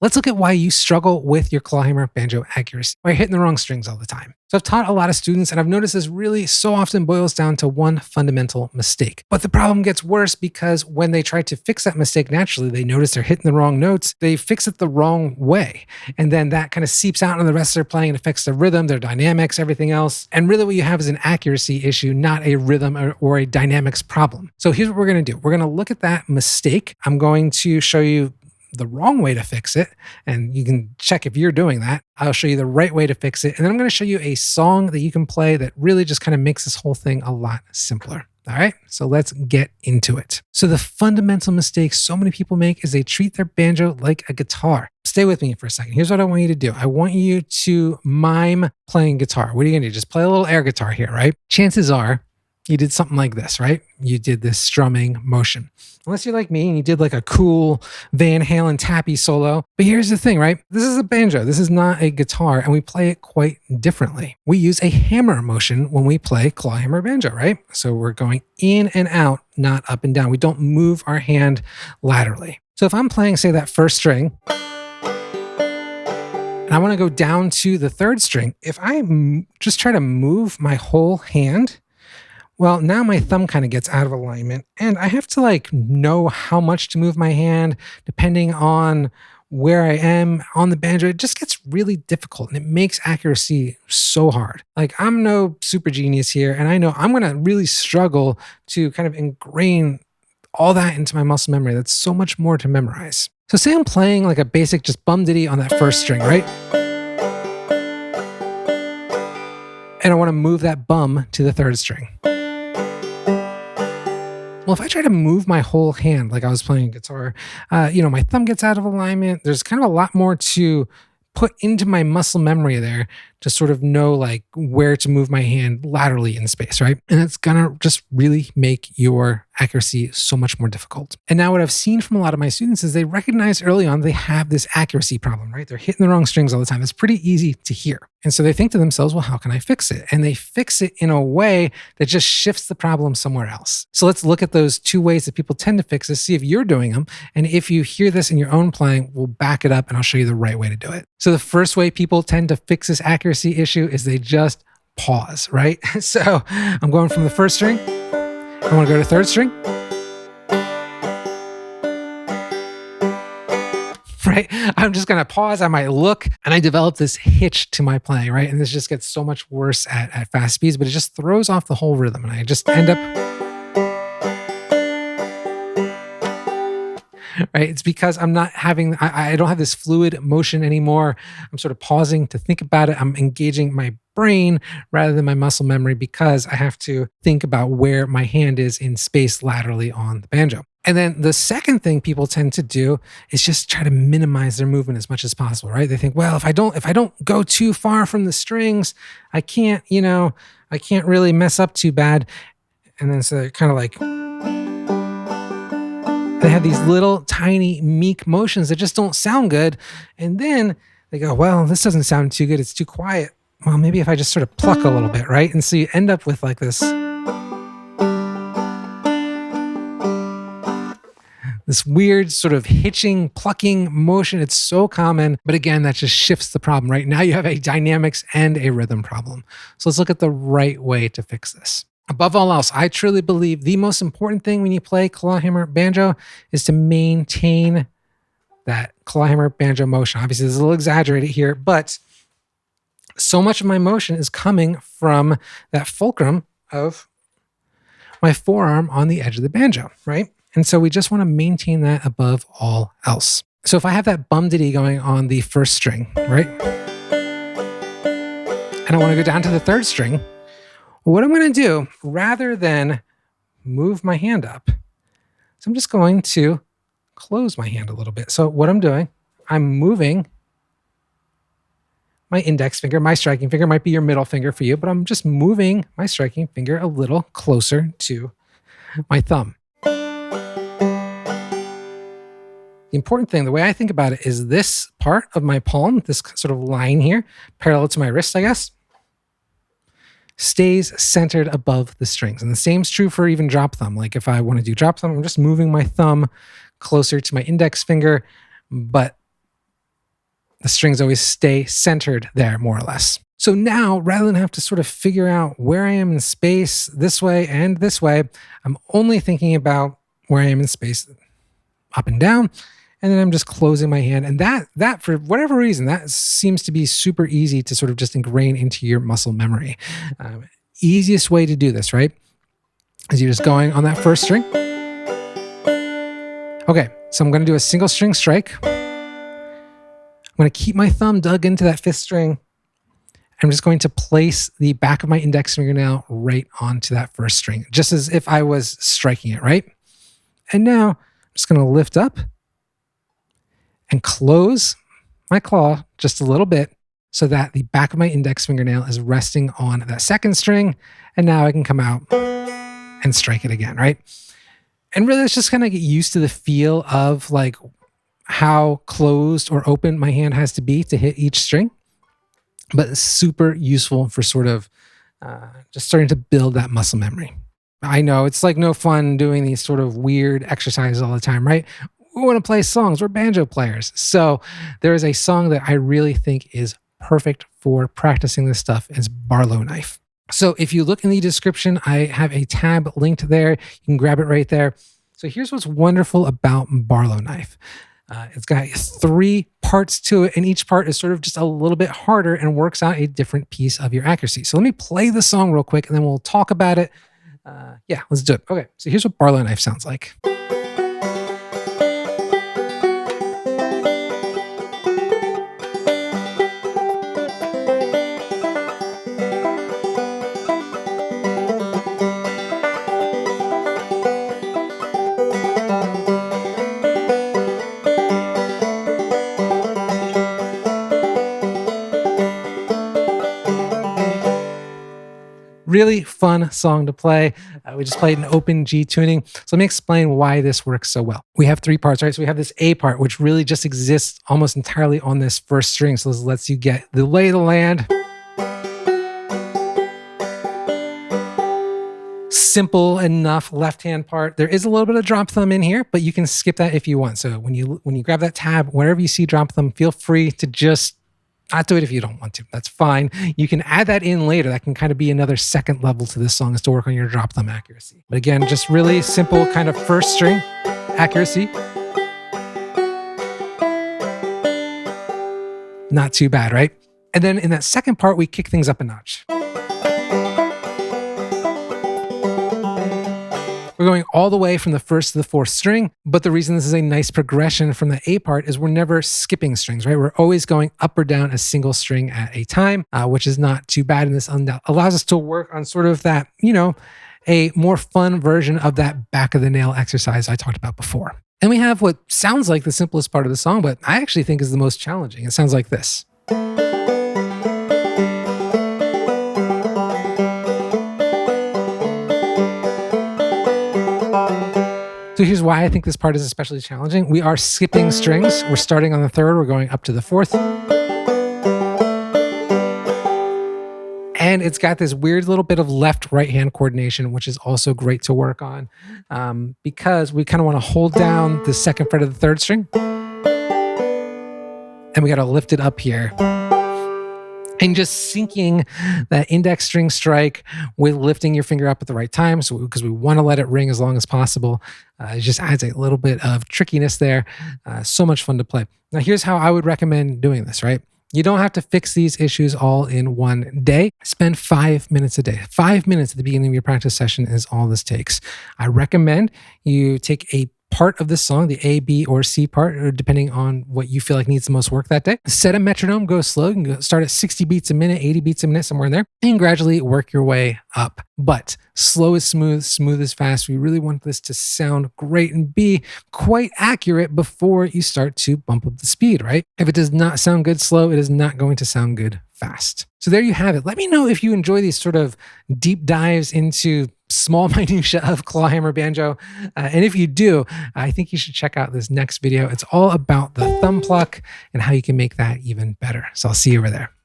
Let's look at why you struggle with your clawhammer banjo accuracy, why you're hitting the wrong strings all the time. So I've taught a lot of students, and I've noticed this really so often boils down to one fundamental mistake. But the problem gets worse because when they try to fix that mistake naturally, they notice they're hitting the wrong notes, they fix it the wrong way. And then that kind of seeps out into the rest of their playing and affects their rhythm, their dynamics, everything else. And really what you have is an accuracy issue, not a rhythm or a dynamics problem. So here's what we're going to do. We're going to look at that mistake. I'm going to show you the wrong way to fix it, and you can check if you're doing that. I'll show you the right way to fix it, and then I'm going to show you a song that you can play that really just kind of makes this whole thing a lot simpler. All right, so let's get into it. So the fundamental mistake so many people make is they treat their banjo like a guitar. Stay with me for a second. Here's what I want you to do. I want you to mime playing guitar. What are you going to do? Just play a little air guitar here, right? Chances are you did something like this, right? You did this strumming motion. Unless you're like me and you did like a cool Van Halen tappy solo. But here's the thing, right? This is a banjo. This is not a guitar, and we play it quite differently. We use a hammer motion when we play clawhammer banjo, right? So we're going in and out, not up and down. We don't move our hand laterally. So if I'm playing, say, that first string, and I want to go down to the third string, if I just try to move my whole hand, well, now my thumb kind of gets out of alignment, and I have to like know how much to move my hand depending on where I am on the banjo. It just gets really difficult, and it makes accuracy so hard. Like, I'm no super genius here, and I know I'm going to really struggle to kind of ingrain all that into my muscle memory. That's so much more to memorize. So say I'm playing like a basic just bum ditty on that first string, right? And I want to move that bum to the third string. Well, if I try to move my whole hand like I was playing guitar, my thumb gets out of alignment. There's kind of a lot more to put into my muscle memory there to sort of know like where to move my hand laterally in space, right? And it's gonna just really make your accuracy so much more difficult. And now what I've seen from a lot of my students is they recognize early on they have this accuracy problem, right? They're hitting the wrong strings all the time. It's pretty easy to hear. And so they think to themselves, well, how can I fix it? And they fix it in a way that just shifts the problem somewhere else. So let's look at those two ways that people tend to fix this, see if you're doing them. And if you hear this in your own playing, we'll back it up and I'll show you the right way to do it. So the first way people tend to fix this accuracy issue is they just pause, right? So I'm going from the first string. I want to go to third string. Right? I'm just going to pause. I might look, and I develop this hitch to my playing, right? And this just gets so much worse at fast speeds, but it just throws off the whole rhythm. And I just end up, right? It's because I'm not having, I don't have this fluid motion anymore. I'm sort of pausing to think about it. I'm engaging my brain rather than my muscle memory because I have to think about where my hand is in space laterally on the banjo. And then the second thing people tend to do is just try to minimize their movement as much as possible, right? They think, well, if I don't go too far from the strings, I can't really mess up too bad. And then so they're kind of like, they have these little tiny meek motions that just don't sound good. And then they go, well, this doesn't sound too good. It's too quiet. Well, maybe if I just sort of pluck a little bit, right? And so you end up with like this weird sort of hitching, plucking motion. It's so common. But again, that just shifts the problem, right? Now you have a dynamics and a rhythm problem. So let's look at the right way to fix this. Above all else, I truly believe the most important thing when you play clawhammer banjo is to maintain that clawhammer banjo motion. Obviously, this is a little exaggerated here, but so much of my motion is coming from that fulcrum of my forearm on the edge of the banjo, right? And so we just want to maintain that above all else. So if I have that bum ditty going on the first string, right? And I want to go down to the third string, what I'm going to do, rather than move my hand up, so I'm just going to close my hand a little bit. So what I'm doing, I'm moving my index finger, my striking finger might be your middle finger for you, but I'm just moving my striking finger a little closer to my thumb. The important thing, the way I think about it, is this part of my palm, this sort of line here, parallel to my wrist, I guess, stays centered above the strings. And the same is true for even drop thumb. Like if I want to do drop thumb, I'm just moving my thumb closer to my index finger, but the strings always stay centered there, more or less. So now, rather than have to sort of figure out where I am in space this way and this way, I'm only thinking about where I am in space up and down, and then I'm just closing my hand. And that for whatever reason, that seems to be super easy to sort of just ingrain into your muscle memory. Easiest way to do this, right, is you're just going on that first string. Okay, so I'm going to do a single string strike. I'm going to keep my thumb dug into that fifth string. I'm just going to place the back of my index fingernail right onto that first string, just as if I was striking it, right? And now I'm just going to lift up and close my claw just a little bit so that the back of my index fingernail is resting on that second string. And now I can come out and strike it again, right? And really, it's just kind of get used to the feel of like how closed or open my hand has to be to hit each string. But it's super useful for sort of just starting to build that muscle memory. I know it's like no fun doing these sort of weird exercises all the time, right? We want to play songs. We're banjo players. So there is a song that I really think is perfect for practicing this stuff. It's Barlow Knife. So if you look in the description, I have a tab linked there. You can grab it right there. So here's what's wonderful about Barlow Knife. It's got 3 parts to it, and each part is sort of just a little bit harder and works out a different piece of your accuracy. So let me play the song real quick, and then we'll talk about it. Yeah, let's do it. Okay, so here's what Barlow Knife sounds like. Really fun song to play. We just played an open G tuning. So let me explain why this works so well. We have 3 parts, right? So we have this A part, which really just exists almost entirely on this first string. So this lets you get the lay of the land. Simple enough left hand part. There is a little bit of drop thumb in here, but you can skip that if you want. So when you grab that tab, wherever you see drop thumb, feel free to just not do it if you don't want to. That's fine. You can add that in later. That can kind of be another second level to this song, is to work on your drop thumb accuracy. But again, just really simple kind of first string accuracy. Not too bad, right? And then in that second part, we kick things up a notch. We're going all the way from the first to the fourth string, but the reason this is a nice progression from the A part is we're never skipping strings, right? We're always going up or down a single string at a time, which is not too bad. And this allows us to work on sort of that, a more fun version of that back of the nail exercise I talked about before. And we have what sounds like the simplest part of the song, but I actually think is the most challenging. It sounds like this. So here's why I think this part is especially challenging. We are skipping strings. We're starting on the third. We're going up to the fourth. And it's got this weird little bit of left-right hand coordination, which is also great to work on because we kind of want to hold down the second fret of the third string. And we got to lift it up here. And just syncing that index string strike with lifting your finger up at the right time. So because we want to let it ring as long as possible. It just adds a little bit of trickiness there. So much fun to play. Now here's how I would recommend doing this, right? You don't have to fix these issues all in one day. Spend 5 minutes a day. 5 minutes at the beginning of your practice session is all this takes. I recommend you take a part of the song, the A, B, or C part, or depending on what you feel like needs the most work that day. Set a metronome, go slow. You can start at 60 beats a minute, 80 beats a minute, somewhere in there, and gradually work your way up. But slow is smooth, smooth is fast. We really want this to sound great and be quite accurate before you start to bump up the speed, right? If it does not sound good slow, it is not going to sound good fast. So there you have it. Let me know if you enjoy these sort of deep dives into small minutia of clawhammer banjo. And if you do, I think you should check out this next video. It's all about the thumb pluck and how you can make that even better. So I'll see you over there.